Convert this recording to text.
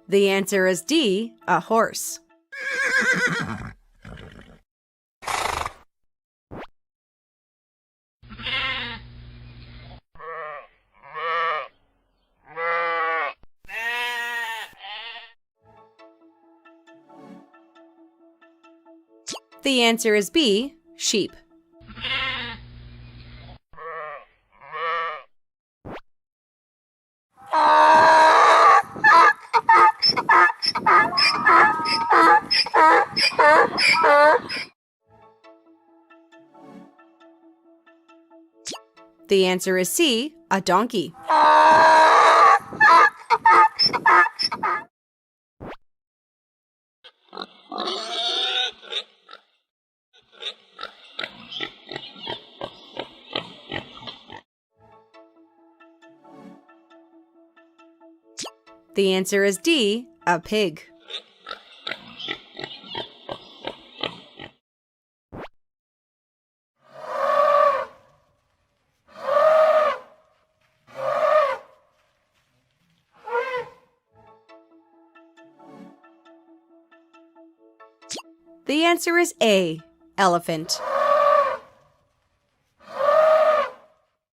The answer is D, a horse. The answer is B, sheep. The answer is C, a donkey. The answer is D, a pig. The answer is A, elephant.